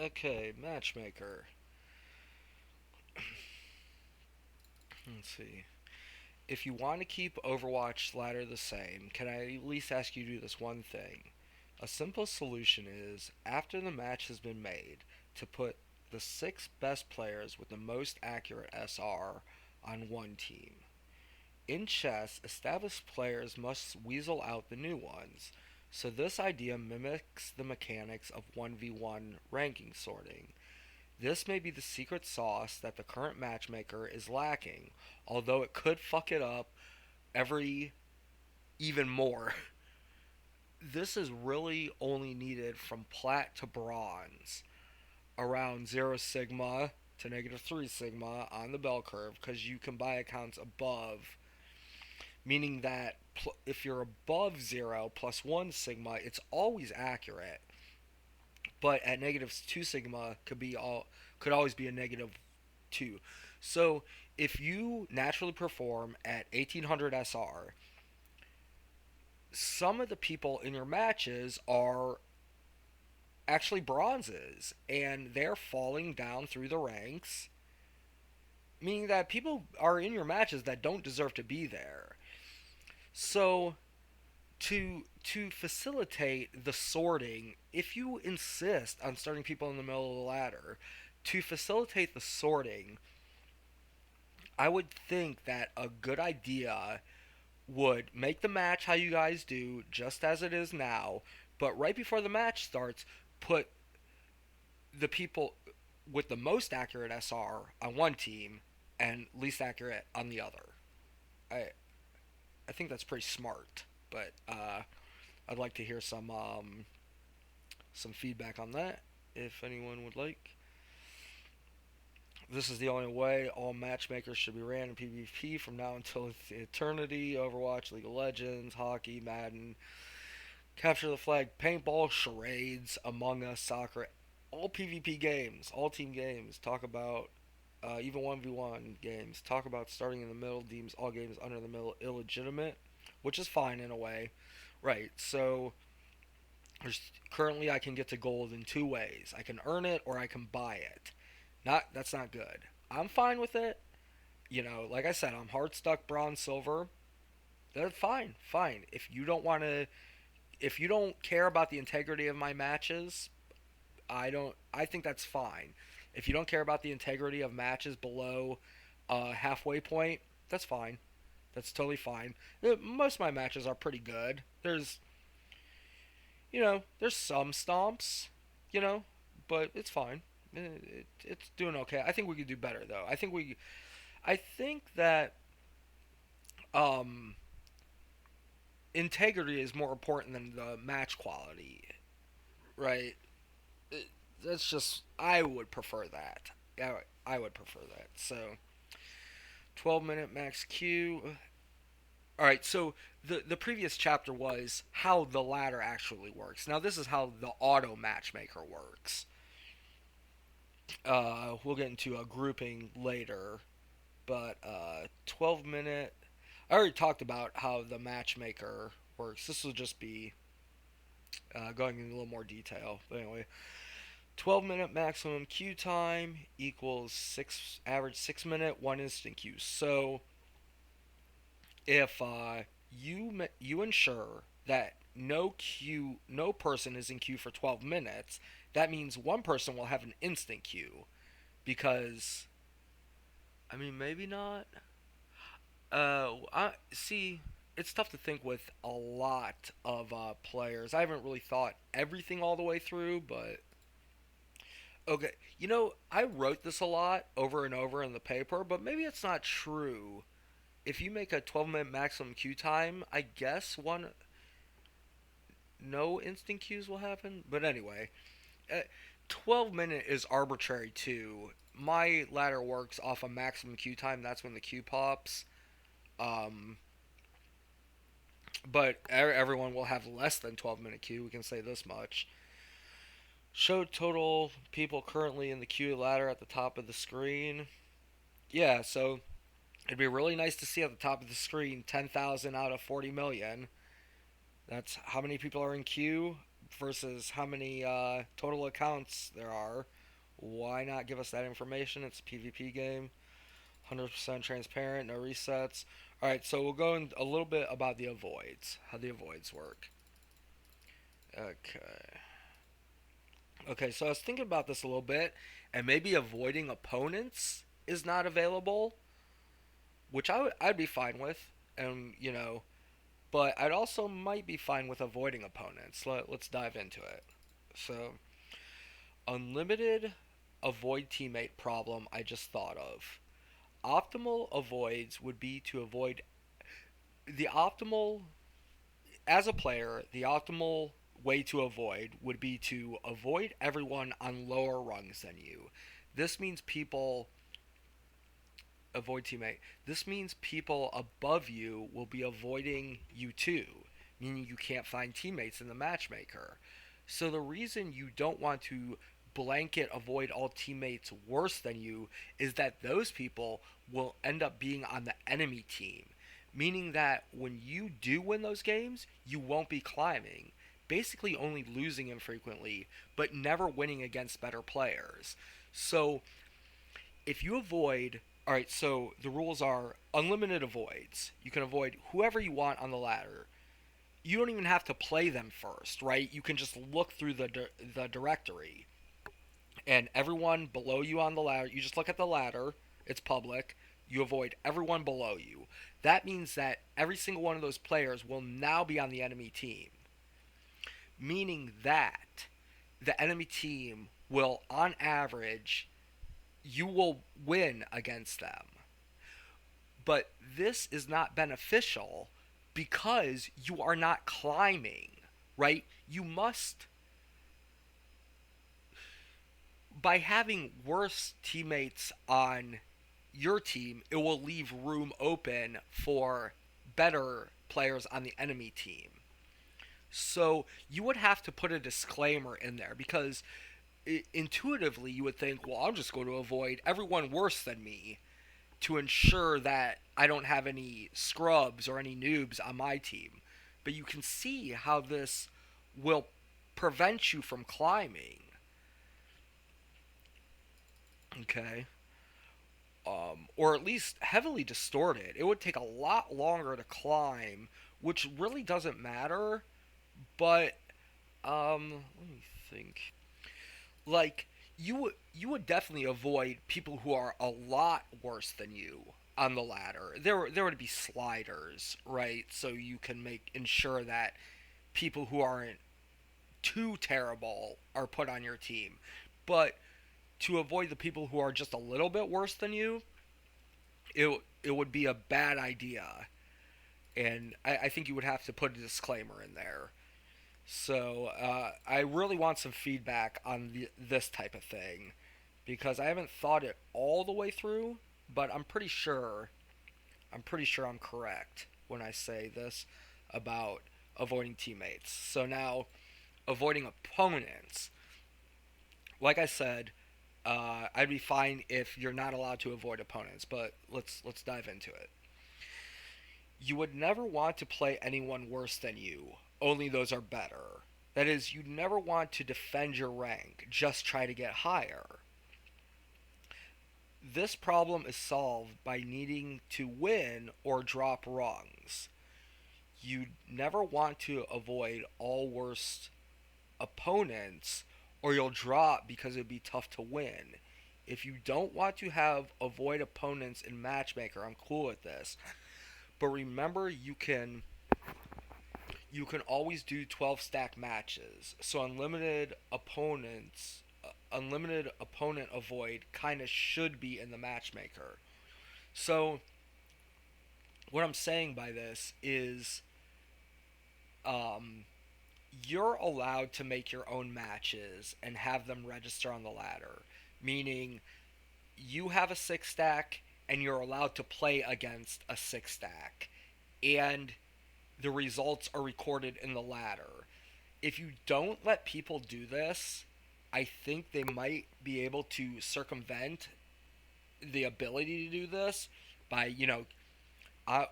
Okay, Matchmaker. Let's see. If you want to keep Overwatch ladder the same, can I at least ask you to do this one thing? A simple solution is, after the match has been made, to put the six best players with the most accurate SR on one team. In chess, established players must weasel out the new ones, so this idea mimics the mechanics of 1v1 ranking sorting. This may be the secret sauce that the current matchmaker is lacking, although it could fuck it up every even more. This is really only needed from plat to bronze, around 0 sigma to negative 3 sigma on the bell curve, because you can buy accounts above, meaning that if you're above 0 plus 1 sigma, it's always accurate, but at negative 2 sigma could always be a negative 2. So if you naturally perform at 1800 SR, some of the people in your matches are actually bronzes, and they're falling down through the ranks, meaning that people are in your matches that don't deserve to be there. So to facilitate the sorting, if you insist on starting people in the middle of the ladder, to facilitate the sorting, I would think that a good idea would make the match how you guys do, just as it is now, but right before the match starts, put the people with the most accurate SR on one team and least accurate on the other. I I think that's pretty smart, but I'd like to hear some feedback on that if anyone would like. This is the only way. All matchmakers should be ran in PvP from now until eternity. Overwatch, League of Legends, hockey, Madden, capture the flag, paintball, charades, Among Us, soccer, all PvP games, all team games. Talk about even 1v1 games. Talk about starting in the middle. Deems all games under the middle illegitimate, which is fine in a way, right? So currently I can get to gold in two ways. I can earn it or I can buy it. Not That's not good. I'm fine with it. Like I said, I'm hard stuck bronze silver. That's fine. Fine. If you don't care about the integrity of my matches, I think that's fine. If you don't care about the integrity of matches below halfway point, that's fine. That's totally fine. Most of my matches are pretty good. There's some stomps, you know, but it's fine. It's doing okay. I think we could do better though. I think that um, integrity is more important than the match quality, right? That's just I would prefer that. I would prefer that. So 12-minute max Q. All right. So the previous chapter was how the ladder actually works. Now this is how the auto matchmaker works. We'll get into a grouping later, but 12-minute. I already talked about how the matchmaker works. This will just be going into a little more detail. But anyway, 12-minute maximum queue time equals average 6 minute 1 instant queue. So if you ensure that no person is in queue for 12 minutes, that means one person will have an instant queue because I mean maybe not. I see. It's tough to think with a lot of players. I haven't really thought everything all the way through, but okay. I wrote this a lot over and over in the paper, but maybe it's not true. If you make a 12-minute maximum queue time, I guess no instant queues will happen. But anyway, 12-minute is arbitrary too. My ladder works off a maximum queue time. That's when the queue pops. Um, but everyone will have less than 12-minute queue. We can say this much. Show total people currently in the queue ladder at the top of the screen. Yeah, so it'd be really nice to see at the top of the screen 10,000 out of 40 million. That's how many people are in queue. versus how many total accounts there are. Why not give us that information? It's a PvP game, 100% transparent, no resets. All right, so we'll go in a little bit about the avoids, how the avoids work. Okay. Okay, so I was thinking about this a little bit, and maybe avoiding opponents is not available, which I'd be fine with, and but I'd also might be fine with avoiding opponents. Let's dive into it. So, unlimited avoid teammate problem I just thought of. Optimal avoids would be to avoid the optimal as a player, the optimal way to avoid would be to avoid everyone on lower rungs than you. This means people avoid teammate. This means people above you will be avoiding you too, meaning you can't find teammates in the matchmaker. So the reason you don't want to blanket avoid all teammates worse than you is that those people will end up being on the enemy team, meaning that when you do win those games, you won't be climbing, basically only losing infrequently, but never winning against better players. So if you avoid, all right, so the rules are unlimited avoids. You can avoid whoever you want on the ladder. You don't even have to play them first, right? You can just look through the directory, and everyone below you on the ladder, you just look at the ladder, it's public, you avoid everyone below you. That means that every single one of those players will now be on the enemy team, meaning that the enemy team will, on average, you will win against them. But this is not beneficial because you are not climbing, right? You must, by having worse teammates on your team, it will leave room open for better players on the enemy team. So you would have to put a disclaimer in there because intuitively you would think, well, I'm just going to avoid everyone worse than me to ensure that I don't have any scrubs or any noobs on my team. But you can see how this will prevent you from climbing. Okay. Or at least heavily distorted. It would take a lot longer to climb, which really doesn't matter. But let me think. Like you would definitely avoid people who are a lot worse than you on the ladder. There would be sliders, right? So you can make ensure that people who aren't too terrible are put on your team. But to avoid the people who are just a little bit worse than you, it would be a bad idea. And I think you would have to put a disclaimer in there. So I really want some feedback on this type of thing because I haven't thought it all the way through, but I'm pretty sure I'm correct when I say this about avoiding teammates. So now avoiding opponents. Like I said, I'd be fine if you're not allowed to avoid opponents, but let's dive into it. You would never want to play anyone worse than you. Only those are better. That is, you never want to defend your rank, just try to get higher. This problem is solved by needing to win or drop rungs. You never want to avoid all worst opponents or you'll drop because it'd be tough to win. If you don't want to have avoid opponents in Matchmaker, I'm cool with this. But remember you can always do 12 stack matches. So unlimited opponent avoid kind of should be in the matchmaker. So what I'm saying by this is um, you're allowed to make your own matches and have them register on the ladder, meaning you have a 6 stack and you're allowed to play against a 6 stack and the results are recorded in the ladder. If you don't let people do this, I think they might be able to circumvent the ability to do this by,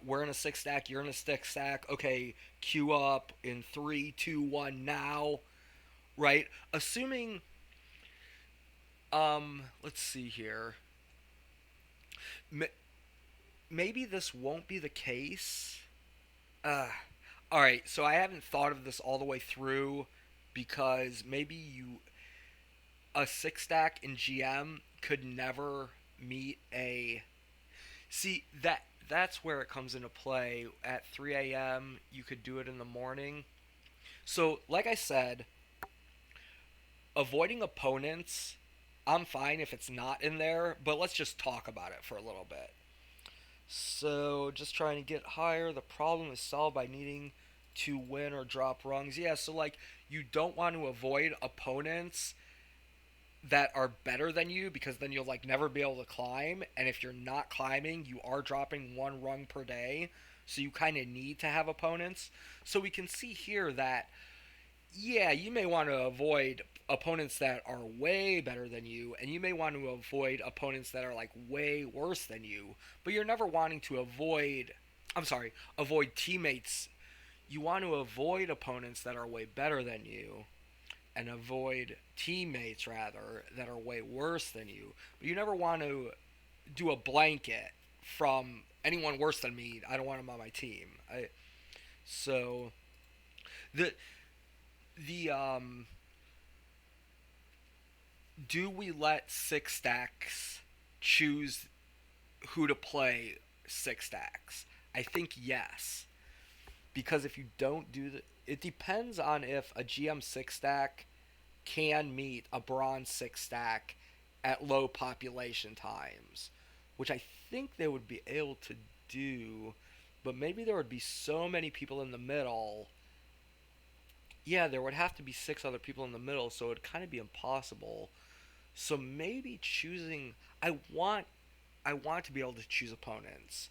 we're in a 6 stack, you're in a 6 stack. Okay, queue up in 3, 2, 1 now. right? Assuming, let's see here. M- Maybe this won't be the case. Uh, all right, so I haven't thought of this all the way through because maybe a six stack in GM could never meet a. See that's where it comes into play. At 3 a.m., you could do it in the morning. So, like I said, avoiding opponents, I'm fine if it's not in there, but let's just talk about it for a little bit. So, just trying to get higher. The problem is solved by needing to win or drop rungs. Yeah, so like you don't want to avoid opponents that are better than you because then you'll like never be able to climb, and if you're not climbing, you are dropping one rung per day. So you kind of need to have opponents. So we can see here that yeah, you may want to avoid opponents that are way better than you, and you may want to avoid opponents that are like way worse than you, but you're never wanting to avoid, I'm sorry, avoid teammates. You want to avoid opponents that are way better than you and avoid teammates rather that are way worse than you. But you never want to do a blanket from anyone worse than me. I don't want them on my team. So the the do we let six stacks choose who to play six stacks? I think yes, because if you don't do the, it depends on if a GM six stack can meet a bronze six stack at low population times, which I think they would be able to do, but maybe there would be so many people in the middle. Yeah, there would have to be six other people in the middle, so it would kind of be impossible. So maybe choosing, I want I want to be able to choose opponents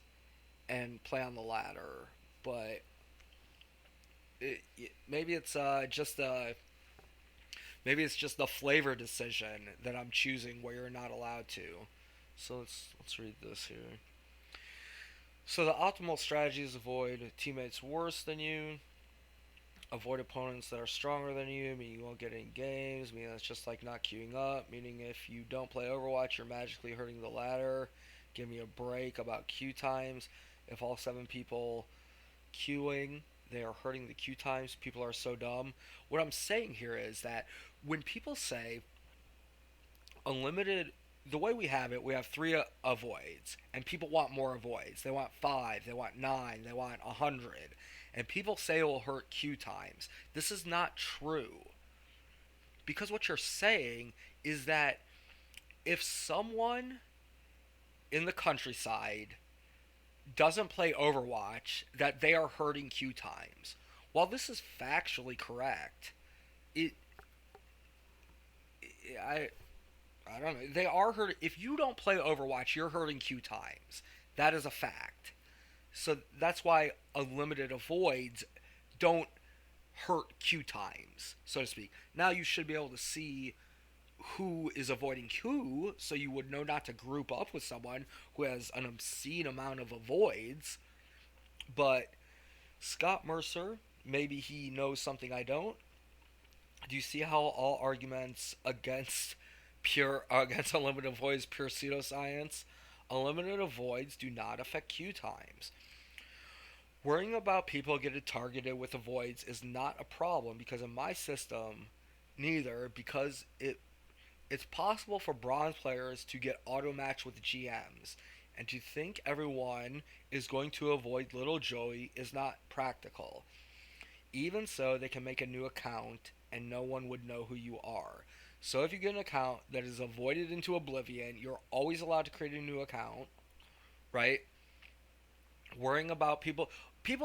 and play on the ladder, but maybe it's maybe it's just the flavor decision that I'm choosing where you're not allowed to. So let's read this here. So the optimal strategy is avoid teammates worse than you, avoid opponents that are stronger than you, meaning you won't get any games, meaning that's just like not queuing up, meaning if you don't play Overwatch, you're magically hurting the ladder. Give me a break about queue times. If all seven people queuing, they are hurting the queue times. People are so dumb. What I'm saying here is that when people say unlimited, the way we have it, we have three avoids, and people want more avoids. They want five, they want nine, they want 100, and people say it will hurt queue times. This is not true because what you're saying is that if someone in the countryside doesn't play Overwatch, that they are hurting queue times. While this is factually correct, it I I don't know. They are hurt. If you don't play Overwatch, you're hurting queue times. That is a fact. So that's why unlimited avoids don't hurt queue times, so to speak. Now you should be able to see who is avoiding who, so you would know not to group up with someone who has an obscene amount of avoids. But Scott Mercer, maybe he knows something I don't. Do you see how all arguments against unlimited avoids pure pseudoscience? Unlimited avoids do not affect queue times. Worrying about people getting targeted with avoids is not a problem because in my system, neither, because it's possible for bronze players to get auto matched with GMs, and to think everyone is going to avoid Little Joey is not practical. Even so, they can make a new account and no one would know who you are. So if you get an account that is avoided into oblivion, you're always allowed to create a new account, right? Worrying about people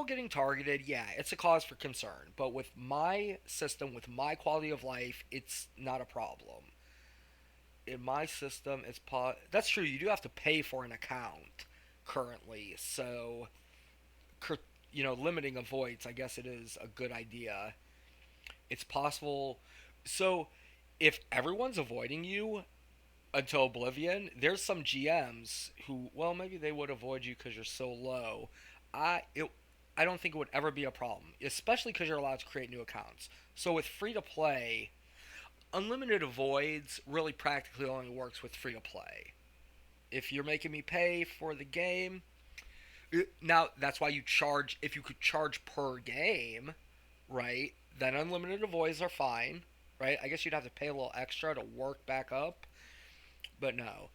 getting targeted, yeah, it's a cause for concern. But with my system, with my quality of life, it's not a problem. In my system, that's true. You do have to pay for an account currently, so limiting avoids. I guess it is a good idea. It's possible. So if everyone's avoiding you until oblivion, there's some GMs who, well, maybe they would avoid you because you're so low. I it I don't think it would ever be a problem, especially because you're allowed to create new accounts. So with free to play, unlimited avoids really practically only works with free to play. If you're making me pay for the game, now that's why you charge. If you could charge per game, right? Then unlimited avoids are fine, right? I guess you'd have to pay a little extra to work back up, but no.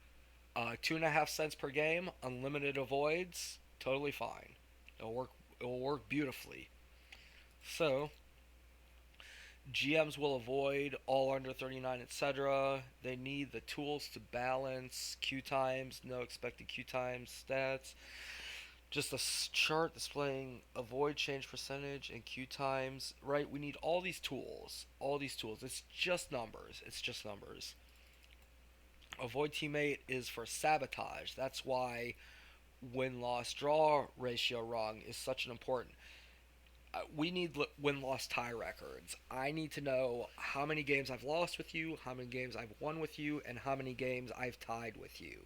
2.5 cents per game, unlimited avoids, totally fine. It'll work. It will work beautifully. So GMs will avoid all under 39, etc. They need the tools to balance queue times, no expected queue times stats. Just a chart displaying avoid change percentage and queue times. Right? We need all these tools. All these tools. It's just numbers. It's just numbers. Avoid teammate is for sabotage. That's why win loss draw ratio wrong is such an important. We need win loss tie records. I need to know how many games I've lost with you, how many games I've won with you, and how many games I've tied with you,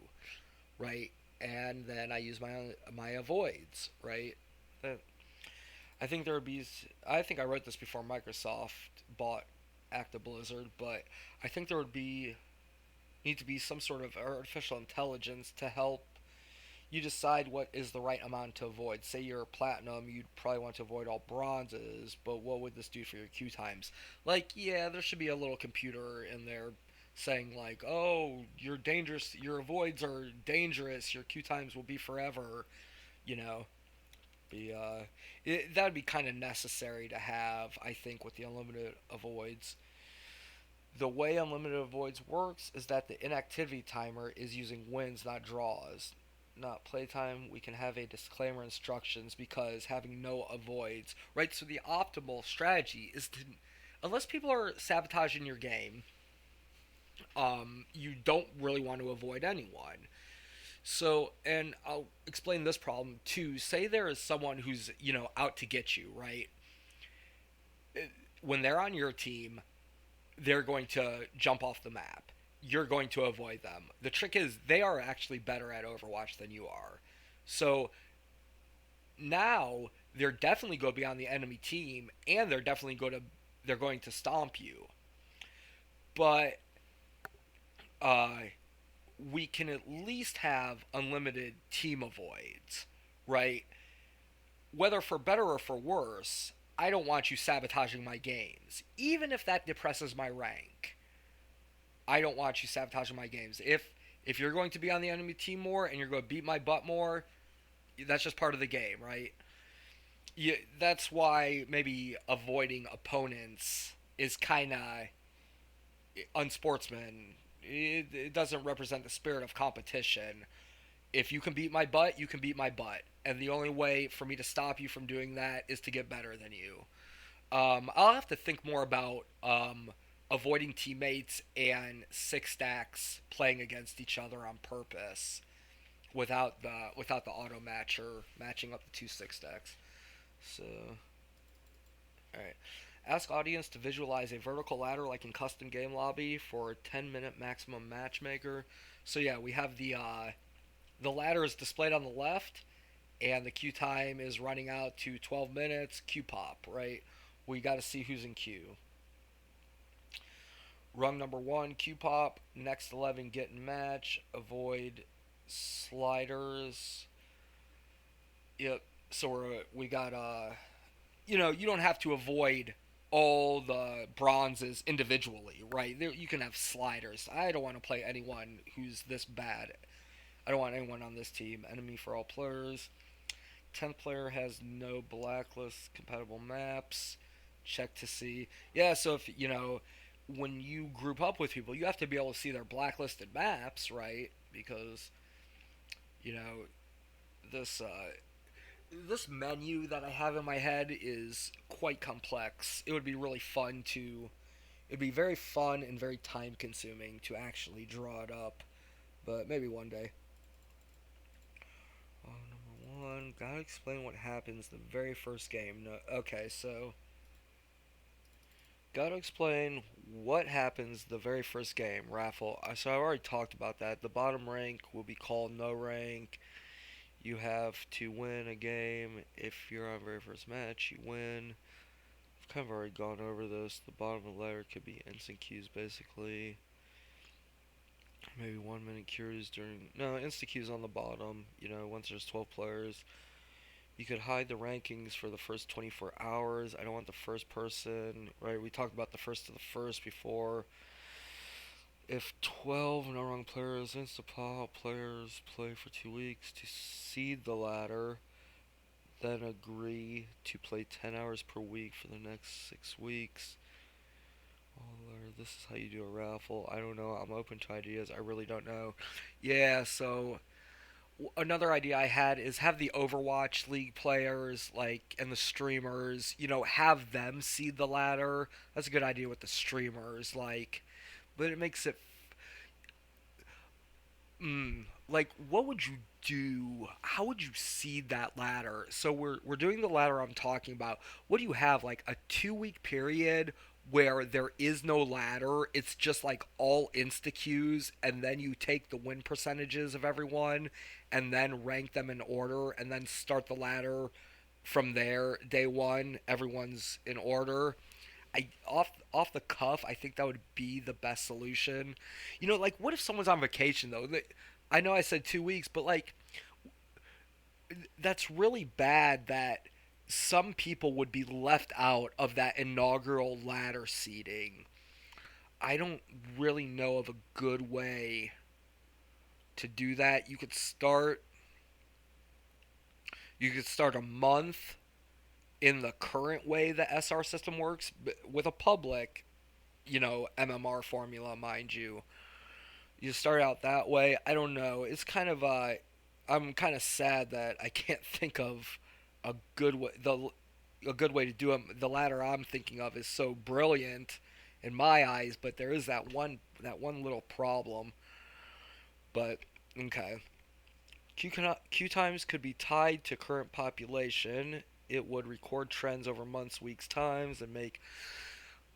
right? And then I use my avoids, right? I think there would be. I think I wrote this before Microsoft bought Active Blizzard, but I think there would be need to be some sort of artificial intelligence to help you decide what is the right amount to avoid. Say you're platinum, you'd probably want to avoid all bronzes, but what would this do for your queue times? Like, yeah, there should be a little computer in there saying like, "Oh, you're dangerous. Your avoids are dangerous. Your queue times will be forever." You know, be that would be kind of necessary to have, I think, with the unlimited avoids. The way unlimited avoids works is that the inactivity timer is using wins, not draws. Not playtime, we can have a disclaimer instructions because having no avoids, right? So the optimal strategy is to, unless people are sabotaging your game, you don't really want to avoid anyone. So, and I'll explain this problem too. Say there is someone who's, out to get you, right? When they're on your team, they're going to jump off the map. You're going to avoid them. The trick is they are actually better at Overwatch than you are. So now they're definitely going to be on the enemy team and they're going to stomp you. But uh we can at least have unlimited team avoids, right? Whether for better or for worse, I don't want you sabotaging my games, even if that depresses my rank. I don't want you sabotaging my games. If you're going to be on the enemy team more and you're going to beat my butt more, that's just part of the game, right? That's why maybe avoiding opponents is kind of unsportsman. It doesn't represent the spirit of competition. If you can beat my butt, you can beat my butt. And the only way for me to stop you from doing that is to get better than you. I'll have to think more about avoiding teammates and six stacks playing against each other on purpose without the auto matcher matching up the two six stacks. So, all right. Ask audience to visualize a vertical ladder like in custom game lobby for a 10-minute maximum matchmaker. So yeah, we have the ladder is displayed on the left, and the queue time is running out to 12 minutes. Queue pop, right? We got to see who's in queue. Rung number 1, queue pop. Next 11, get in match. Avoid sliders. Yep. So we got you don't have to avoid all the bronzes individually, right? You can have sliders. I don't want to play anyone who's this bad. I don't want anyone on this team. Enemy for all players. 10th player has no blacklist compatible maps. Check to see. Yeah, so if, when you group up with people, you have to be able to see their blacklisted maps, right? Because, you know, this this menu that I have in my head is quite complex. It would be really fun to it'd be very fun and very time consuming to actually draw it up, but maybe one day. Number 1, gotta explain what happens the very first game. No, okay, so gotta explain what happens the very first game. Raffle. So I already talked about that. The bottom rank will be called no rank. You have to win a game. If you're on very first match, you win. I've kind of already gone over this. The bottom of the ladder could be instant queues, basically. Maybe 1 minute queues during. No, instant queues on the bottom. Once there's 12 players. You could hide the rankings for the first 24 hours. I don't want the first person, right? We talked about the first to the first before. If 12 no wrong players, insta players play for 2 weeks to seed the ladder, then agree to play 10 hours per week for the next 6 weeks. This is how you do a raffle. I don't know. I'm open to ideas. I really don't know. Yeah, so another idea I had is have the Overwatch League players and the streamers, have them seed the ladder. That's a good idea with the streamers, but it makes it what would you do? How would you seed that ladder? So we're doing the ladder I'm talking about. What do you have, like a 2 week period where there is no ladder? It's just like all insta queues, and then you take the win percentages of everyone, and then rank them in order, and then start the ladder from there. Day one, everyone's in order. Off the cuff, I think that would be the best solution. What if someone's on vacation though? I know I said 2 weeks, but that's really bad that some people would be left out of that inaugural ladder seating. I don't really know of a good way to do that. You could start a month in the current way the SR system works with a public, MMR formula, mind you. You start out that way. I don't know. It's kind of I'm kind of sad that I can't think of a good way. A good way to do it. The ladder I'm thinking of is so brilliant in my eyes, but there is that one little problem. But okay, queue times could be tied to current population. It would record trends over months, weeks, times, and make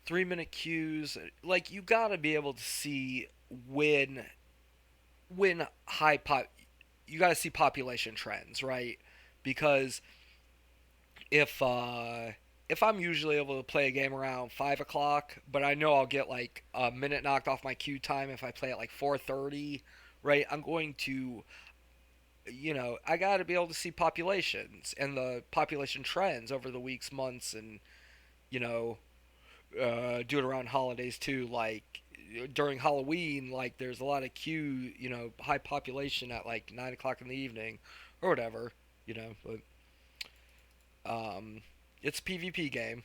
3 minute queues. You gotta be able to see when high pop. You gotta see population trends, right? Because if uh, if I'm usually able to play a game around 5 o'clock, but I know I'll get like a minute knocked off my queue time if I play at like 4:30, right? I'm going to, I got to be able to see populations and the population trends over the weeks, months, and you know, do it around holidays too. During Halloween, there's a lot of queue, high population at like 9 o'clock in the evening, or whatever, But it's a PvP game.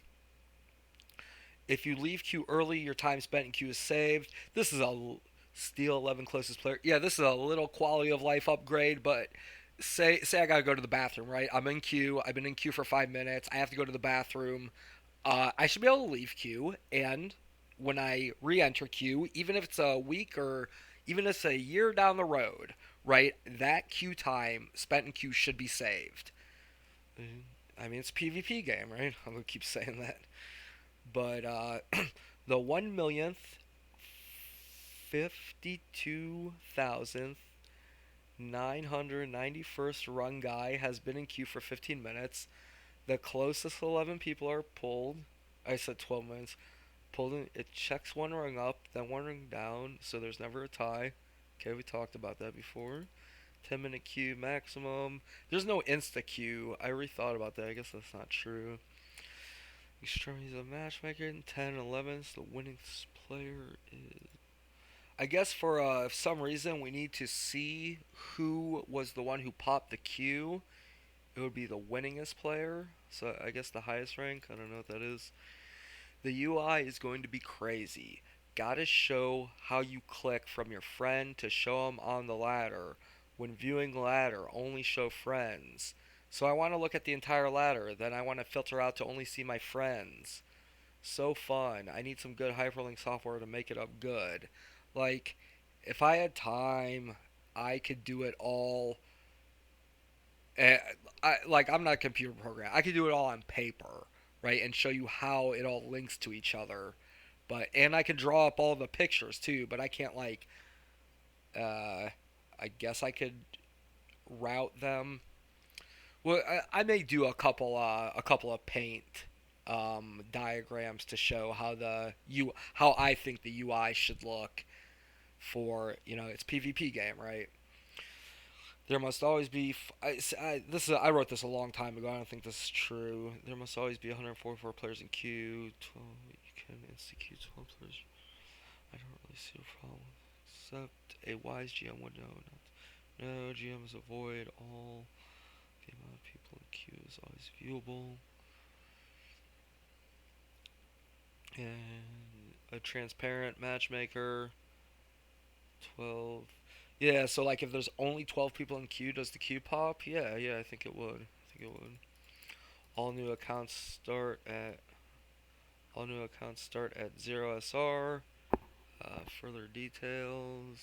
If you leave queue early, your time spent in queue is saved. This is a steal 11 closest player. Yeah, this is a little quality of life upgrade, but say I gotta go to the bathroom, right? I'm in queue. I've been in queue for 5 minutes. I have to go to the bathroom. I should be able to leave queue, and when I re-enter queue, even if it's a week or even if it's a year down the road, right? That queue time spent in queue should be saved. I mean, it's a PvP game, right? I'm gonna keep saying that. But the 1,052,991st run guy has been in queue for 15 minutes. The closest 11 people are pulled. I said 12 minutes. Pulled in, it checks one rung up, then one rung down, so there's never a tie. Okay, we talked about that before. 10-minute queue maximum. There's no insta queue. I rethought about that. I guess that's not true. Extremities of Matchmaker in 10 and 11. So the winning player is. I guess for some reason we need to see who was the one who popped the queue. It would be the winningest player. So I guess the highest rank. I don't know what that is. The UI is going to be crazy. Gotta show how you click from your friend to show them on the ladder. When viewing ladder, only show friends. So I want to look at the entire ladder, then I want to filter out to only see my friends. So fun. I need some good hyperlink software to make it up good. Like, if I had time, I could do it all. eh, I'm not a computer program. I could do it all on paper, right, and show you how it all links to each other. And I can draw up all the pictures too. But I can't Uh, I guess I could route them. Well, I may do a couple of paint diagrams to show how I think the UI should look for it's PvP game, right? There must always be. I wrote this a long time ago. I don't think this is true. There must always be 144 players in queue. 12, you can insta queue 12 players. I don't really see a problem. Except a wise GM would know. Not, no, GMs avoid all. The amount of people in queue is always viewable. And a transparent matchmaker. 12. Yeah, so like if there's only 12 people in queue, does the queue pop? Yeah, yeah, I think it would. I think it would. All new accounts start at all new accounts start at 0 SR. Further details.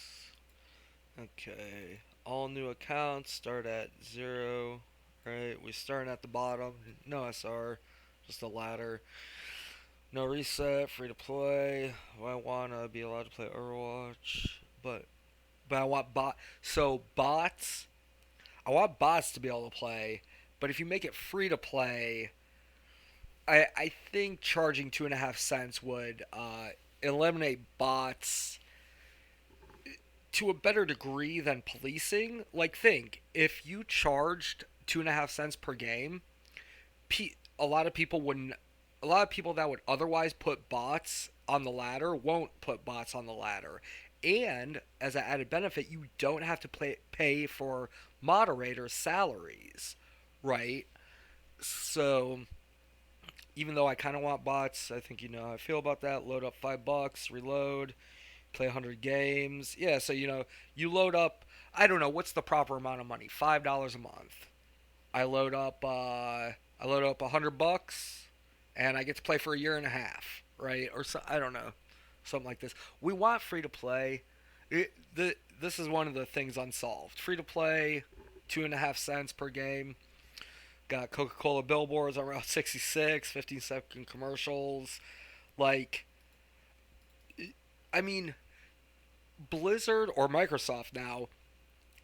Okay. All new accounts start at 0. Right, we start at the bottom. No SR, just a ladder. No reset, free to play. I wanna be allowed to play Overwatch, but I want bots. I want bots to be able to play, but if you make it free to play, I think charging 2.5 cents would eliminate bots to a better degree than policing. Like, think if you charged 2.5 cents per game, a lot of people wouldn't. A lot of people that would otherwise put bots on the ladder won't put bots on the ladder. And as an added benefit, you don't have to pay for moderators' salaries, right? So even though I kind of want bots, I think you know how I feel about that. Load up $5, reload, play 100 games. Yeah, so you load up. I don't know what's the proper amount of money. $5 a month. I load up. I load up $100, and I get to play for a year and a half, right? Or so, I don't know, something like this. We want free to play. This is one of the things unsolved. Free to play, 2.5 cents per game. Got Coca-Cola billboards on Route 66, 15-second commercials. Like, I mean, Blizzard or Microsoft now,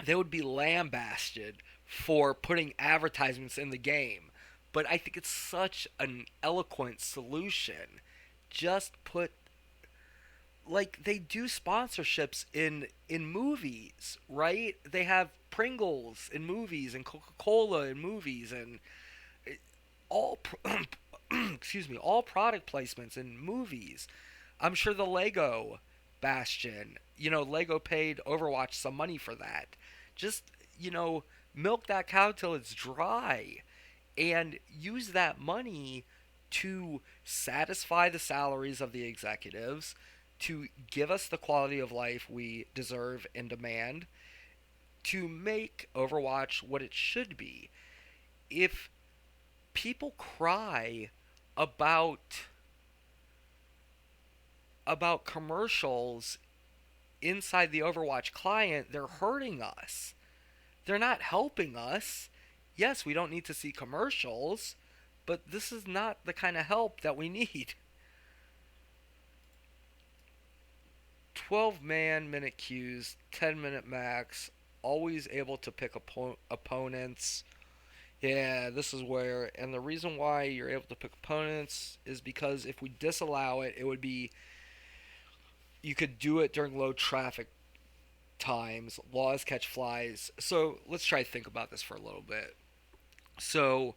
they would be lambasted for putting advertisements in the game. But I think it's such an eloquent solution. Just put like they do sponsorships in movies, right? They have Pringles in movies and Coca-Cola in movies and all excuse me, all product placements in movies. I'm sure the Lego Bastion, Lego paid Overwatch some money for that. Just, milk that cow till it's dry and use that money to satisfy the salaries of the executives, to give us the quality of life we deserve and demand, to make Overwatch what it should be. If people cry about commercials inside the Overwatch client, they're hurting us. They're not helping us. Yes, we don't need to see commercials, but this is not the kind of help that we need. 12-minute queues, 10-minute max, always able to pick opponents. Yeah, this is where, and the reason why you're able to pick opponents is because if we disallow it, it would be, you could do it during low traffic times, laws catch flies. So let's try to think about this for a little bit. So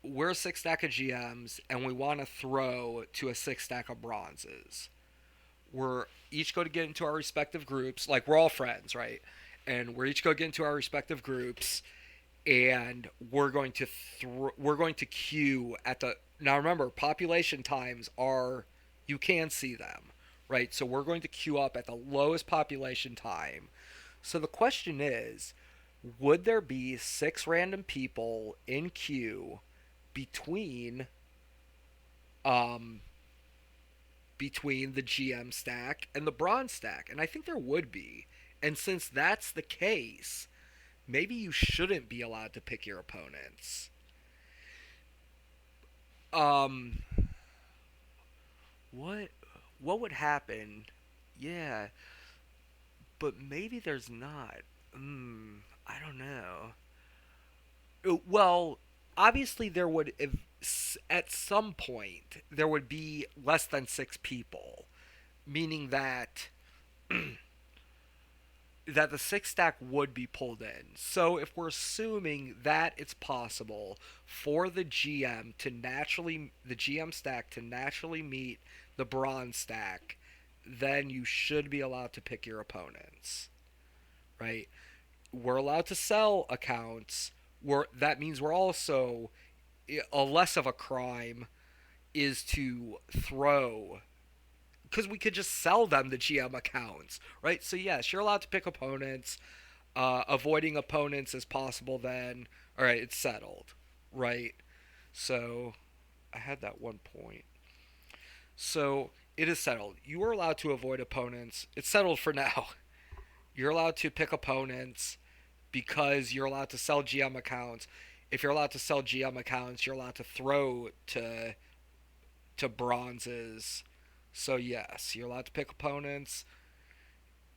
we're a six stack of GMs, and we want to throw to a six stack of bronzes. We're each going to get into our respective groups, like we're all friends, right? And we're each going to get into our respective groups, and we're going to queue at the. Now remember, population times are, you can see them, right? So we're going to queue up at the lowest population time. So the question is, would there be 6 random people in queue between um between the GM stack and the bronze stack? And I think there would be. And since that's the case, maybe you shouldn't be allowed to pick your opponents. Um what would happen? Yeah, but maybe there's not. I don't know. Well, obviously there would at some point there would be less than 6 people, meaning that the six stack would be pulled in. So if we're assuming that it's possible for the GM stack to naturally meet the bronze stack, then you should be allowed to pick your opponents, right? We're allowed to sell accounts. That means we're also a less of a crime is to throw, because we could just sell them the GM accounts, right? So yes, you're allowed to pick opponents. Avoiding opponents is possible. Then, all right, it's settled, right? So I had that one point. So it is settled. You are allowed to avoid opponents. It's settled for now. You're allowed to pick opponents because you're allowed to sell GM accounts. If you're allowed to sell GM accounts, you're allowed to throw to bronzes. So yes, you're allowed to pick opponents.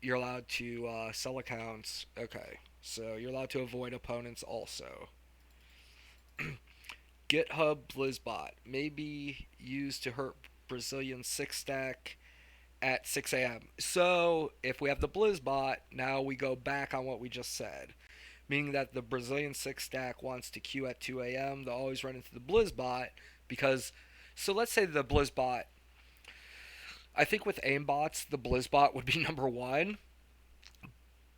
You're allowed to sell accounts. Okay, so you're allowed to avoid opponents also. GitHub Blizzbot may be used to hurt Brazilian six stack at 6 a.m. So if we have the Blizzbot, now we go back on what we just said, meaning that the Brazilian six stack wants to queue at 2 a.m. They'll always run into the Blizzbot because. So let's say the Blizzbot. I think with aimbots, the Blizzbot would be number one,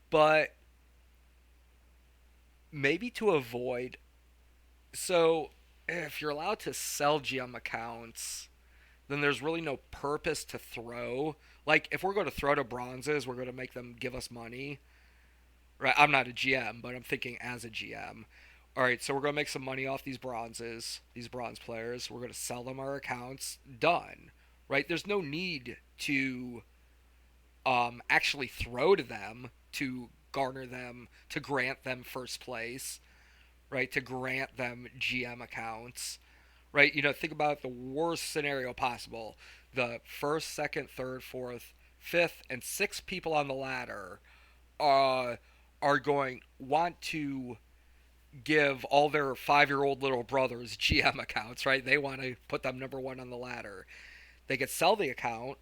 but maybe to avoid. So if you're allowed to sell GM accounts, then there's really no purpose to throw. Like if we're going to throw to bronzes, we're going to make them give us money. Right? I'm not a GM, but I'm thinking as a GM. All right, so we're going to make some money off these bronzes, these bronze players. We're going to sell them our accounts. Done. Right? There's no need to actually throw to them to garner them, to grant them first place, right? To grant them GM accounts, right? Think about the worst scenario possible. The first, second, third, fourth, fifth, and sixth people on the ladder uh, are going want to give all their 5-year-old little brothers GM accounts, right? They want to put them number one on the ladder. They could sell the account,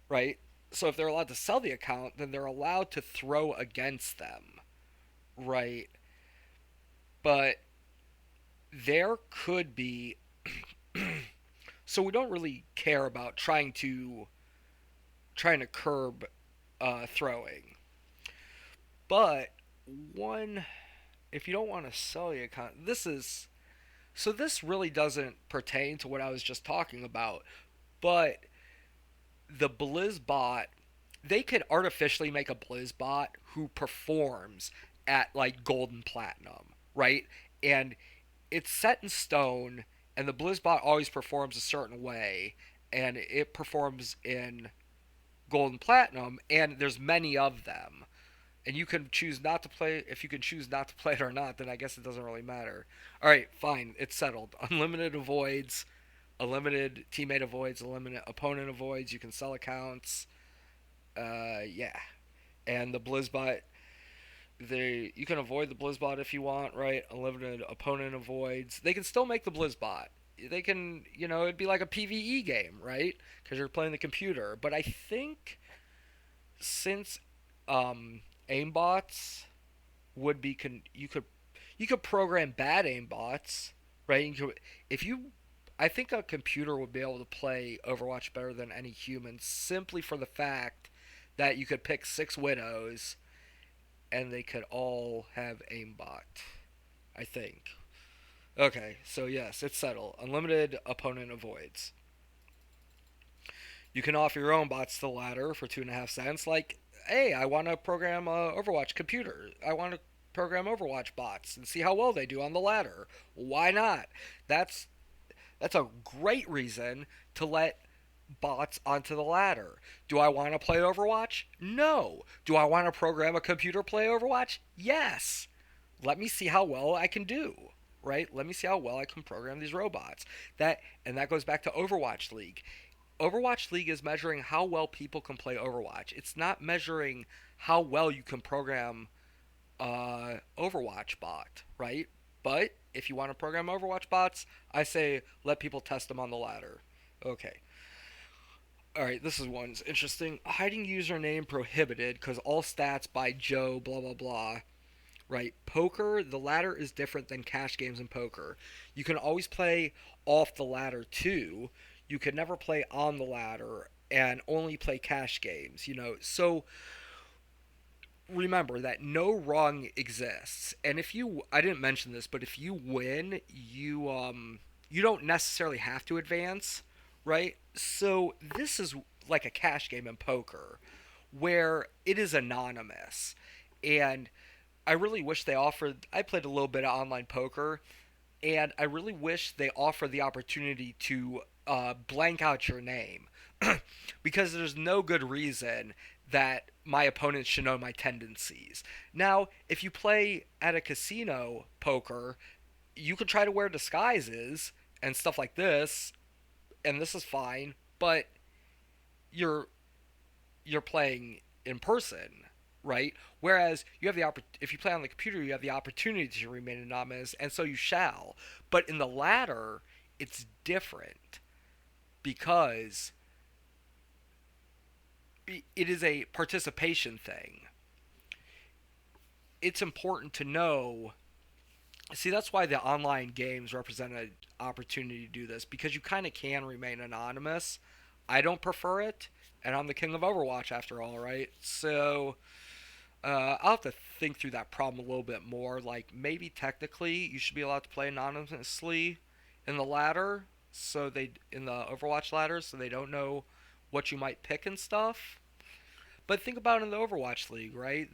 right? So if they're allowed to sell the account, then they're allowed to throw against them, right? But there could be. So we don't really care about trying to curb throwing, but one, if you don't want to sell your account, this really doesn't pertain to what I was just talking about, but the Blizzbot, they could artificially make a Blizzbot who performs at like gold and platinum, right? And it's set in stone, and the Blizzbot always performs a certain way, and it performs in gold and platinum, and there's many of them. And you can choose not to play. If you can choose not to play it or not, then I guess it doesn't really matter. All right, fine, it's settled. Unlimited avoids, unlimited teammate avoids, unlimited opponent avoids. You can sell accounts. Yeah, and the Blizzbot, you can avoid the Blizzbot if you want, right? Unlimited opponent avoids. They can still make the Blizzbot. They can, it'd be like a PVE game, right? Because you're playing the computer. But I think since aimbots would be you could program bad aimbots, right? If you I think a computer would be able to play Overwatch better than any human simply for the fact that you could pick 6 widows and they could all have aimbot. I think. Okay, so yes, it's settled. Unlimited opponent avoids. You can offer your own bots to the ladder for 2.5 cents. Like, hey, I want to program a Overwatch computer. I want to program Overwatch bots and see how well they do on the ladder. Why not? That's that's a great reason to let bots onto the ladder. Do I want to play Overwatch? No. Do I want to program a computer play Overwatch? Yes. Let me see how well I can do. Right? Let me see how well I can program these robots. That goes back to Overwatch League. Overwatch League is measuring how well people can play Overwatch. It's not measuring how well you can program Overwatch bot, right? But if you want to program Overwatch bots, I say let people test them on the ladder. Okay. All right, this is one's interesting. Hiding username prohibited because all stats by Joe, blah, blah, blah. Right. Poker, the ladder is different than cash games in poker. You can always play off the ladder too. You can never play on the ladder and only play cash games, So remember that no rung exists. And if you I didn't mention this, but if you win, you don't necessarily have to advance, right? So this is like a cash game in poker where it is anonymous. And I really wish they offered. I played a little bit of online poker, and I really wish they offered the opportunity to blank out your name, because there's no good reason that my opponents should know my tendencies. Now, if you play at a casino poker, you can try to wear disguises and stuff like this, and this is fine, but you're you're playing in person, right? Whereas if you play on the computer, you have the opportunity to remain anonymous, and so you shall. But in the latter, it's different because it is a participation thing. It's important to know. See, that's why the online games represent an opportunity to do this, because you kind of can remain anonymous. I don't prefer it, and I'm the king of Overwatch after all, right? So I'll have to think through that problem a little bit more. Like, maybe technically you should be allowed to play anonymously in the ladder, in the Overwatch ladder, so they don't know what you might pick and stuff. But think about in the Overwatch League, right?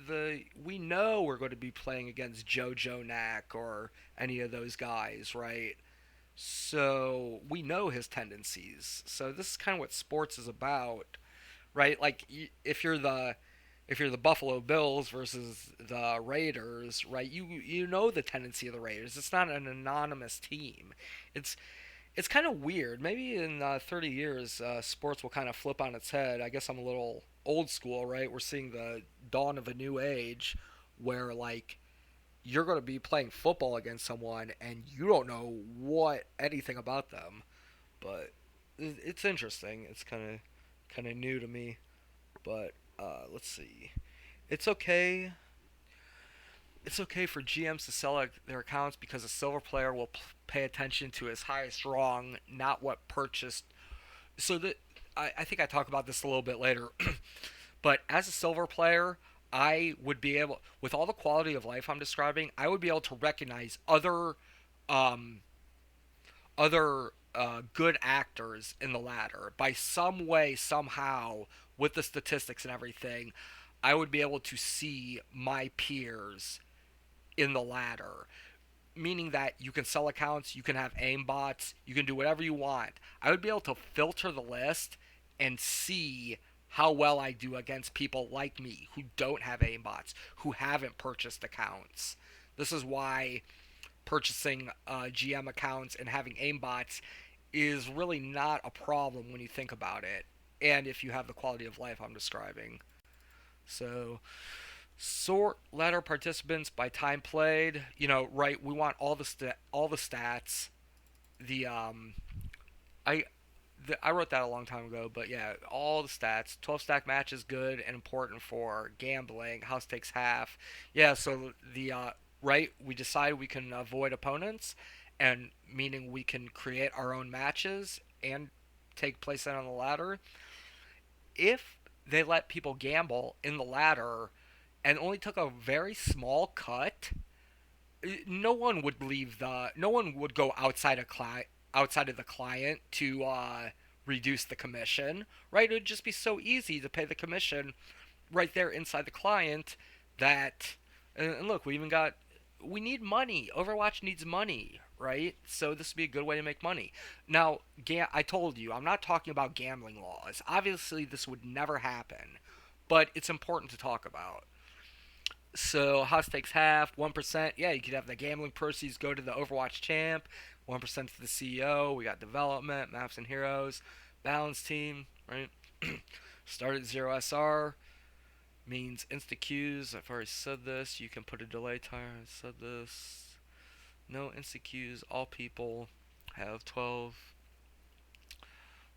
We know we're going to be playing against Jojo Knack or any of those guys, right? So we know his tendencies. So this is kind of what sports is about, right? Like if you're the Buffalo Bills versus the Raiders, right? You know the tendency of the Raiders. It's not an anonymous team. It's it's kind of weird. Maybe in 30 years, sports will kind of flip on its head. I guess I'm a little old school, right? We're seeing the dawn of a new age where, like, you're going to be playing football against someone and you don't know anything about them. But it's interesting. It's kind of new to me. But let's see. It's okay. It's okay for GMs to sell their accounts because a silver player will pay attention to his highest rung, not what purchased. So that I think I talk about this a little bit later. But as a silver player, I would be able, with all the quality of life I'm describing, I would be able to recognize um, other good actors in the ladder by some way, somehow, with the statistics and everything. I would be able to see my peers in the ladder, meaning that you can sell accounts, you can have aim bots, you can do whatever you want. I would be able to filter the list and see how well I do against people like me who don't have aim bots, who haven't purchased accounts. This is why purchasing GM accounts and having aim bots is really not a problem when you think about it, and if you have the quality of life I'm describing. So sort ladder participants by time played. Right? We want all the stats. The I I wrote that a long time ago, but yeah, all the stats. 12 stack match is good and important for gambling. House takes half. Yeah, so right, we decide we can avoid opponents, and meaning we can create our own matches and take place on the ladder. If they let people gamble in the ladder and only took a very small cut, no one would go outside of the client to reduce the commission, right? It would just be so easy to pay the commission right there inside the client. That and look, we need money. Overwatch needs money, right? So this would be a good way to make money. Now, I told you I'm not talking about gambling laws. Obviously, this would never happen, but it's important to talk about. So house takes half, 1%. Yeah, you could have the gambling proceeds go to the Overwatch champ, 1% to the CEO. We got development, maps and heroes, balance team, right? Start at 0 SR means insta queues. I've already said this. You can put a delay timer. I said this. No instant queues. All people have 12.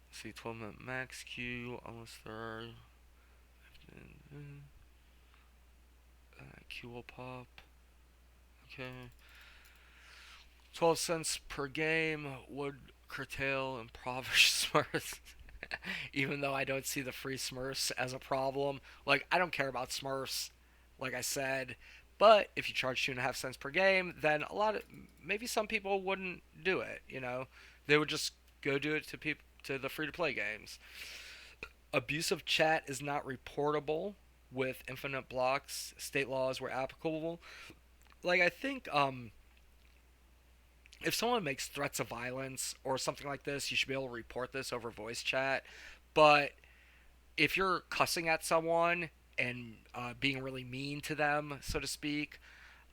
Let's see, 12-minute max queue. Unless there are. Queue will pop. Okay. 12 cents per game would curtail impoverished Smurfs. Even though I don't see the free Smurfs as a problem. Like, I don't care about Smurfs, like I said. But if you charge 2.5 cents per game, then maybe some people wouldn't do it. They would just go do it to the free to play games. Abusive chat is not reportable with infinite blocks. State laws were applicable. Like, I think if someone makes threats of violence or something like this, you should be able to report this over voice chat. But if you're cussing at someone and being really mean to them, so to speak,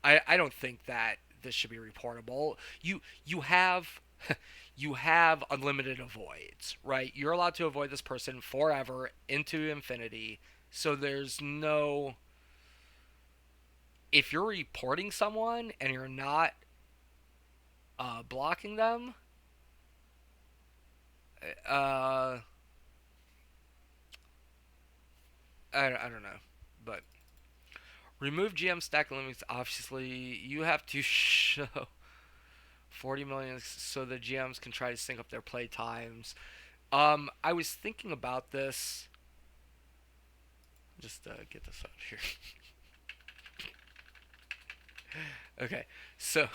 I don't think that this should be reportable. You have you have unlimited avoids, right? You're allowed to avoid this person forever into infinity. So there's no, if you're reporting someone and you're not blocking them, uh, I don't know, but remove GM stack limits. Obviously, you have to show 40 million so the GMs can try to sync up their play times. I was thinking about this. Just get this out here. Okay, so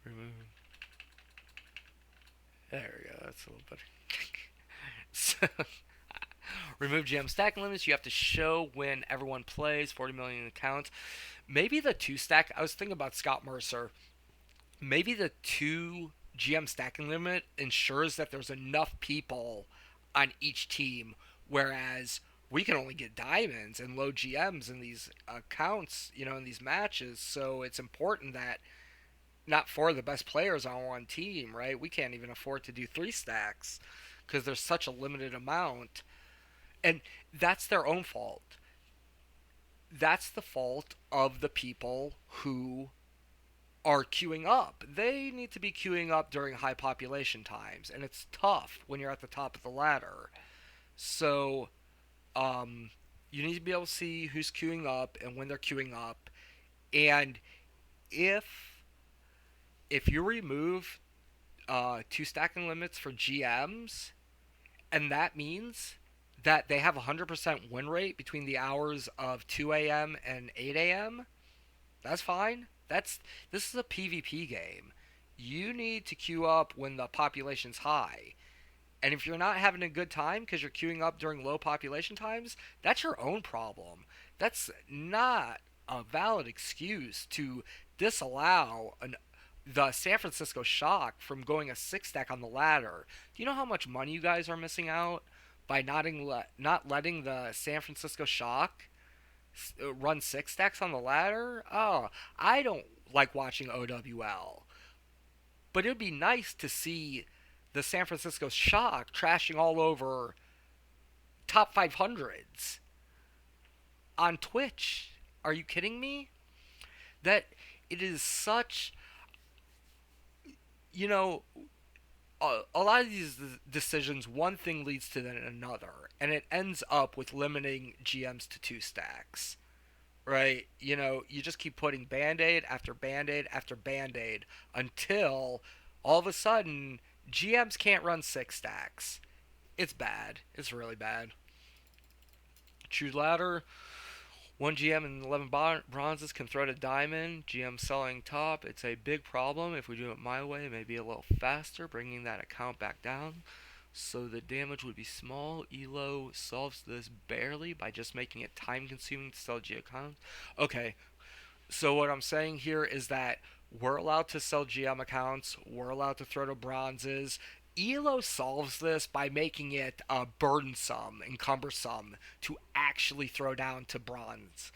remove. There we go. That's a little better. So remove GM stacking limits. You have to show when everyone plays 40 million accounts. Maybe the two stack. I was thinking about Scott Mercer. Maybe the two GM stacking limit ensures that there's enough people on each team, whereas we can only get diamonds and low GMs in these accounts, in these matches. So it's important that not four of the best players on one team, right? We can't even afford to do three stacks because there's such a limited amount. And that's their own fault. That's the fault of the people who are queuing up. They need to be queuing up during high population times, and it's tough when you're at the top of the ladder. So, you need to be able to see who's queuing up and when they're queuing up. And if you remove two stacking limits for GMs, and that means that they have a 100% win rate between the hours of 2 a.m. and 8 a.m., that's fine. This is a PvP game. You need to queue up when the population's high. And if you're not having a good time because you're queuing up during low population times, that's your own problem. That's not a valid excuse to disallow the San Francisco Shock from going a six stack on the ladder. Do you know how much money you guys are missing out by not letting the San Francisco Shock run six stacks on the ladder? Oh, I don't like watching OWL, but it'd be nice to see the San Francisco Shock trashing all over top 500s on Twitch. Are you kidding me? That it is such, you know, a lot of these decisions, one thing leads to then another, and it ends up with limiting GMs to two stacks. Right? You just keep putting band aid after band aid after band aid until all of a sudden GMs can't run six stacks. It's bad. It's really bad. Choose ladder. One GM and 11 bronzes can throw to diamond. GM selling top. It's a big problem. If we do it my way, it may be a little faster, bringing that account back down. So the damage would be small. Elo solves this barely by just making it time consuming to sell G accounts. Okay, so what I'm saying here is that we're allowed to sell GM accounts. We're allowed to throw to bronzes. Elo solves this by making it burdensome and cumbersome to actually throw down to bronze.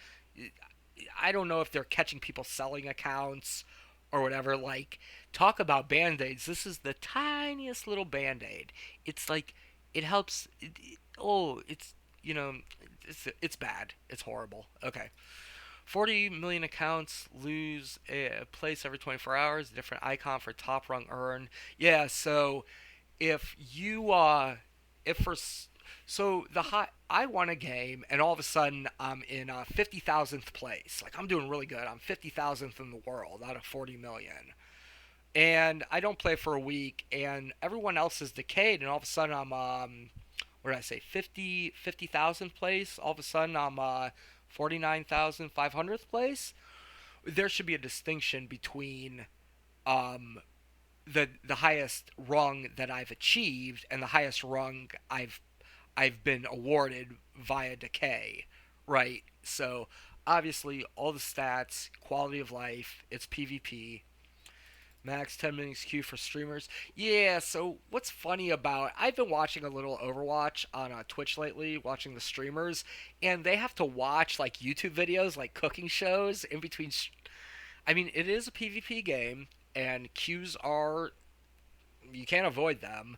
I don't know if they're catching people selling accounts or whatever. Like, talk about band-aids. This is the tiniest little band-aid. It's like, it helps. Oh, it's, it's bad. It's horrible. Okay. 40 million accounts lose a place every 24 hours. Different icon for top rung earn. Yeah, so if you if for so the high I won a game and all of a sudden I'm in 50,000th place. Like I'm doing really good. I'm 50,000th in the world out of 40 million. And I don't play for a week and everyone else is decayed and all of a sudden I'm what did I say 50,000th place. All of a sudden I'm 49,500th place. There should be a distinction between um the highest rung that I've achieved and the highest rung I've been awarded via decay, right? So obviously all the stats, quality of life, it's PvP. Max 10 minutes queue for streamers. Yeah, so what's funny about I've been watching a little Overwatch on Twitch lately, watching the streamers, and they have to watch like YouTube videos, like cooking shows in between. I mean, it is a PvP game, and queues are you can't avoid them.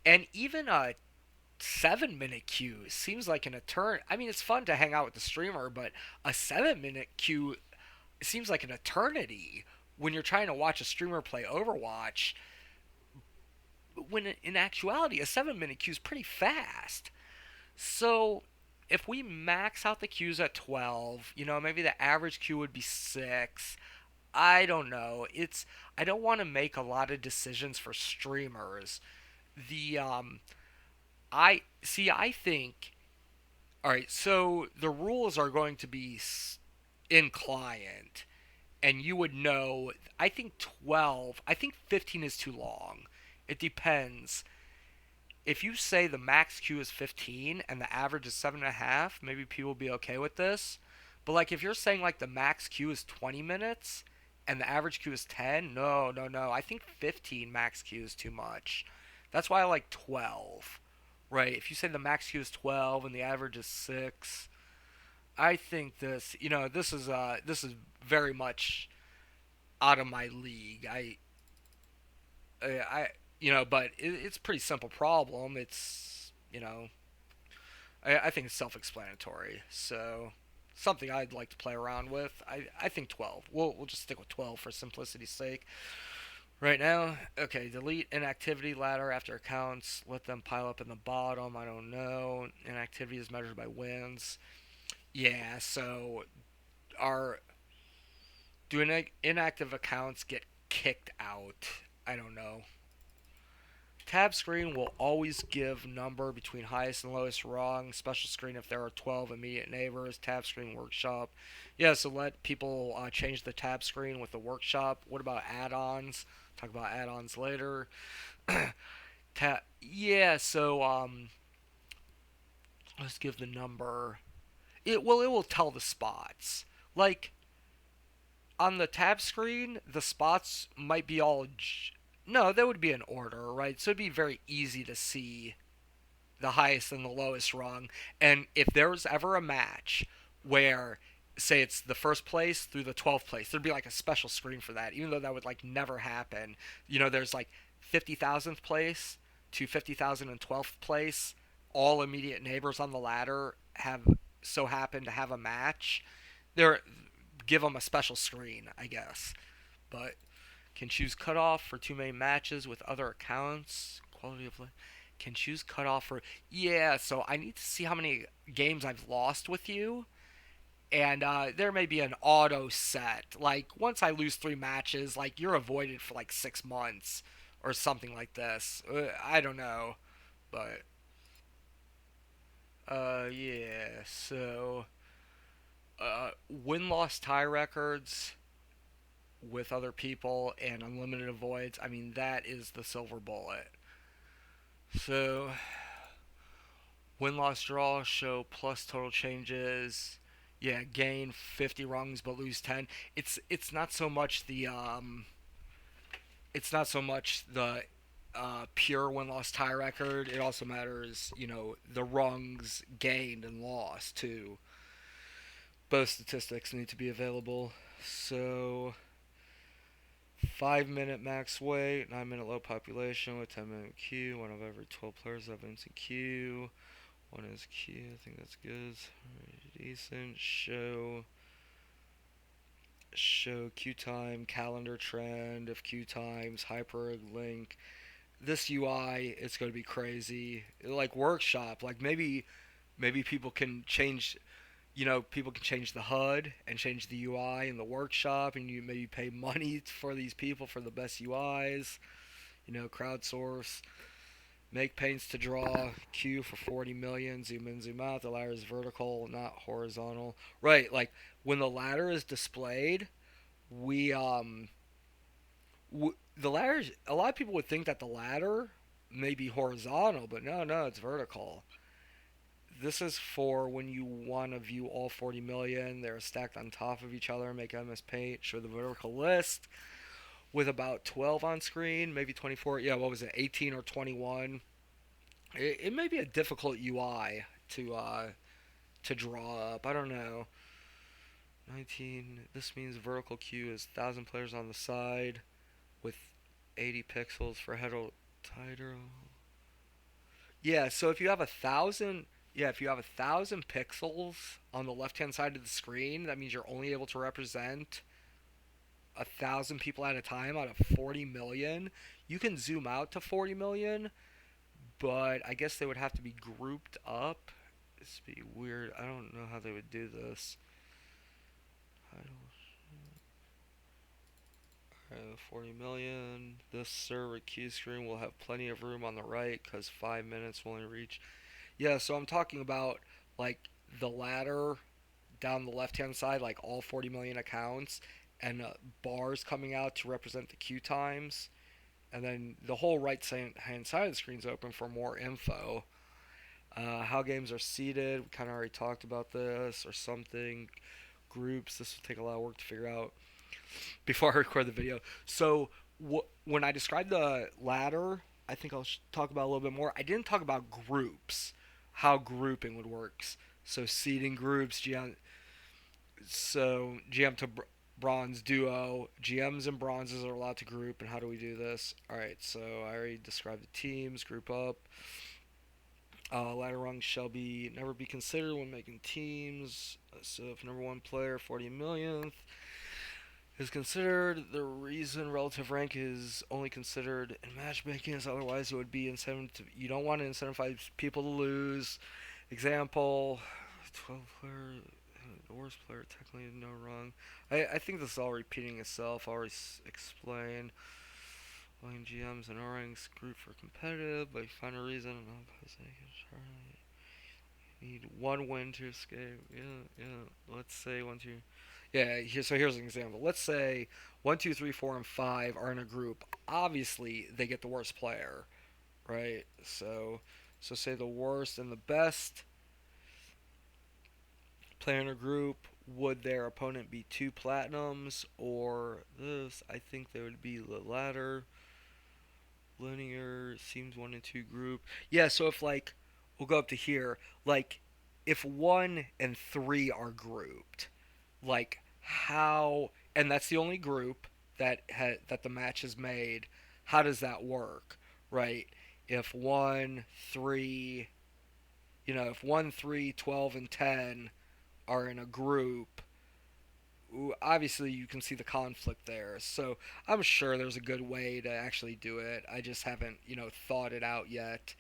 And even a 7 minute queue seems like an eternity. I mean, it's fun to hang out with the streamer, but a 7 minute queue seems like an eternity when you're trying to watch a streamer play Overwatch. When in actuality, a 7 minute queue is pretty fast. So if we max out the queues at 12, maybe the average queue would be 6. I don't know. I don't want to make a lot of decisions for streamers. The I see. I think. All right. So the rules are going to be in client, and you would know. I think 12. I think 15 is too long. It depends. If you say the max queue is 15 and the average is 7.5, maybe people will be okay with this. But like if you're saying like the max queue is 20 minutes and the average queue is 10, no, no, no. I think 15 max queue is too much. That's why I like 12. Right? If you say the max queue is 12 and the average is 6, I think this is very much out of my league. But it's a pretty simple problem. I think it's self-explanatory. So something I'd like to play around with. I think 12. We'll just stick with 12 for simplicity's sake. Right now, okay, delete inactivity ladder after accounts. Let them pile up in the bottom. I don't know. Inactivity is measured by wins. Yeah, so are do inactive accounts get kicked out? I don't know. Tab screen will always give number between highest and lowest rung. Special screen if there are 12 immediate neighbors. Tab screen workshop. Yeah, so let people change the tab screen with the workshop. What about add-ons? Talk about add-ons later. Yeah, so let's give the number. It will tell the spots. Like on the tab screen, the spots might be all. No, that would be an order, right? So it'd be very easy to see the highest and the lowest rung. And if there was ever a match where, say, it's the first place through the 12th place, there'd be like a special screen for that, even though that would like never happen. There's like 50,000th place to 50,012th place. All immediate neighbors on the ladder have so happen to have a match. They're give them a special screen, I guess. But can choose cutoff for too many matches with other accounts. Quality of life. Can choose cutoff for. Yeah, so I need to see how many games I've lost with you. And there may be an auto set. Like, once I lose 3 matches, like, you're avoided for like 6 months or something like this. I don't know. But, yeah, so. Win loss tie records with other people and unlimited avoids. I mean, that is the silver bullet. So, win loss draw show plus total changes. Yeah, gain 50 rungs but lose 10. It's not so much the pure win loss tie record. It also matters, the rungs gained and lost too. Both statistics need to be available. So 5 minute max weight, 9 minute low population with 10 minute queue. One of every 12 players have instant queue. One is queue. I think that's good. Decent. Show show queue time, calendar trend of queue times, hyperlink. This UI is going to be crazy. Like workshop, like maybe people can change. People can change the HUD and change the UI in the workshop, and you maybe pay money for these people for the best UIs. Crowdsource, make paints to draw, queue for 40 million, zoom in, zoom out. The ladder is vertical, not horizontal. Right, like when the ladder is displayed, we the ladder. A lot of people would think that the ladder may be horizontal, but no, no, it's vertical. This is for when you want to view all 40 million. They're stacked on top of each other. Make MS Paint show the vertical list with about 12 on screen, maybe 24. Yeah, what was it, 18 or 21? It may be a difficult UI to draw up. I don't know. 19. This means vertical queue is 1,000 players on the side with 80 pixels for header title. Yeah, so if you have 1,000, yeah, if you have 1,000 pixels on the left-hand side of the screen, that means you're only able to represent 1,000 people at a time out of 40 million. You can zoom out to 40 million, but I guess they would have to be grouped up. This would be weird. I don't know how they would do this. 40 million. This server key screen will have plenty of room on the right because 5 minutes will only reach. Yeah, so I'm talking about like the ladder down the left hand side, like all 40 million accounts, and bars coming out to represent the queue times. And then the whole right hand side of the screen is open for more info. How games are seated, we kind of already talked about this, or something. Groups, this will take a lot of work to figure out before I record the video. So when I described the ladder, I think I'll talk about a little bit more. I didn't talk about groups, how grouping would work. So seating groups, GM to bronze duo, GMs and bronzes are allowed to group, and how do we do this? All right, so I already described the teams, group up. Ladder rungs shall never be considered when making teams. So if number one player, 40 millionth, is considered, the reason relative rank is only considered in matchmaking is otherwise it would be incentive. You don't want to incentivize people to lose. Example, 12 player, the worst player technically no wrong. I think this is all repeating itself. I'll explain. Playing GMs and O-ranks group for competitive, but you find a reason need one win to escape. Yeah. Let's say 1, 2. Yeah, here's an example. Let's say 1, 2, 3, 4, and 5 are in a group. Obviously, they get the worst player, right? So say the worst and the best player in a group. Would their opponent be 2 platinums or this? I think they would be the latter. Linear seems 1 and 2 group. Yeah, so if like we'll go up to here, like if 1 and 3 are grouped, like how, and that's the only group that the match is made. How does that work, right? If 1, 3, if 1, 3, 12, and 10 are in a group, obviously you can see the conflict there. So I'm sure there's a good way to actually do it. I just haven't, thought it out yet.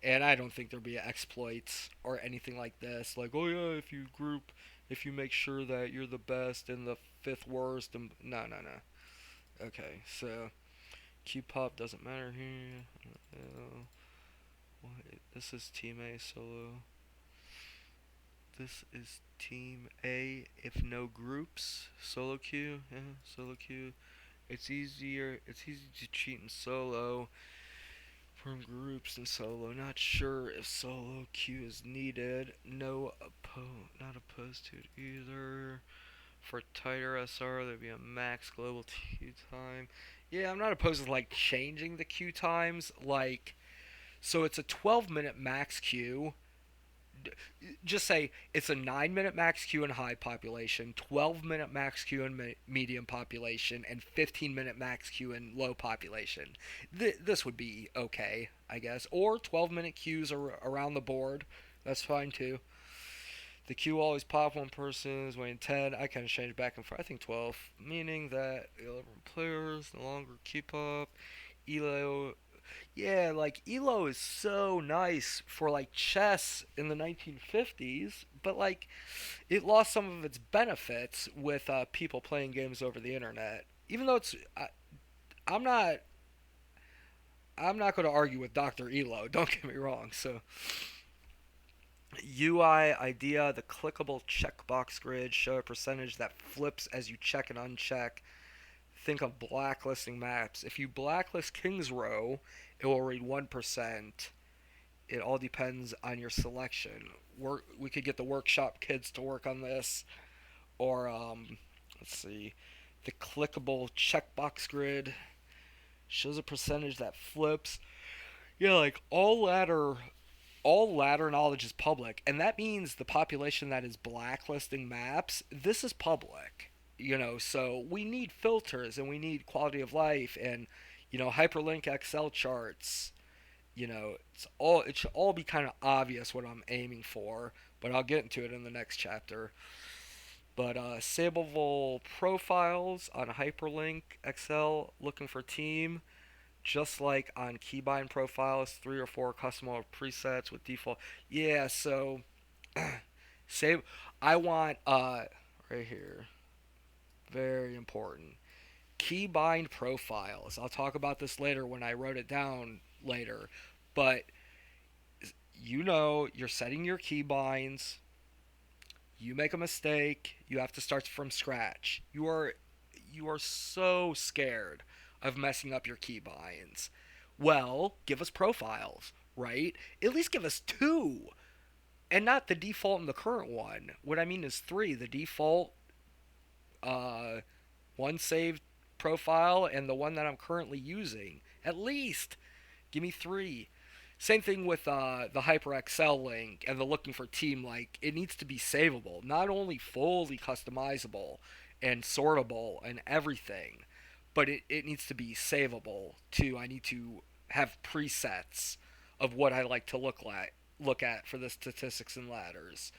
And I don't think there'll be exploits or anything like this. Like, oh yeah, if you make sure that you're the best and the fifth worst, and no, no, no. Okay, so Q pop doesn't matter here. This is Team A solo. This is Team A if no groups. Solo queue, yeah, solo queue. It's easier. It's easy to cheat in solo from groups in solo. Not sure if solo queue is needed. Not opposed to it either. For tighter SR, there'd be a max global queue time. Yeah, I'm not opposed to like changing the queue times. Like, so it's a 12-minute max queue. Just say it's a 9-minute max queue in high population, 12-minute max queue in medium population, and 15-minute max queue in low population. This would be okay, I guess. Or 12-minute queues around the board. That's fine too. The queue always pop one person is waiting 10. I kind of change back and forth. I think 12, meaning that 11 players no longer keep up. Elo, yeah, like Elo is so nice for like chess in the 1950s, but like it lost some of its benefits with people playing games over the internet. Even though I'm not I'm not going to argue with Dr. Elo. Don't get me wrong. So UI idea, the clickable checkbox grid show a percentage that flips as you check and uncheck. Think of blacklisting maps. If you blacklist Kings Row, it will read 1%. It all depends on your selection. We could get the workshop kids to work on this, or let's see, the clickable checkbox grid shows a percentage that flips. Yeah, like all ladder knowledge is public, and that means the population that is blacklisting maps, this is public. So we need filters and we need quality of life and hyperlink Excel charts. It should all be kind of obvious what I'm aiming for, but I'll get into it in the next chapter. But savable profiles on hyperlink Excel, looking for team, just like on Keybind profiles, 3 or 4 custom presets with default. Yeah, so save. I want right here, very important. Keybind profiles. I'll talk about this later when I wrote it down later, but you're setting your keybinds. You make a mistake, you have to start from scratch. You are so scared of messing up your keybinds. Well, give us profiles, right? At least give us 2, and not the default in the current one. What I mean is 3. The default uh, one saved profile and the one that I'm currently using. At least give me 3. Same thing with the HyperXL link and the looking for team. Like, it needs to be savable, not only fully customizable and sortable and everything, but it needs to be savable too. I need to have presets of what I like to look at for the statistics and ladders.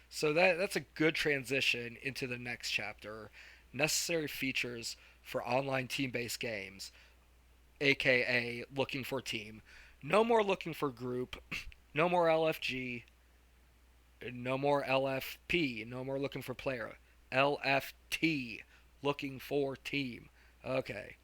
So that's a good transition into the next chapter. Necessary features for online team-based games, aka looking for team. No more looking for group. No more LFG. No more LFP. No more looking for player. LFT. Looking for team. Okay.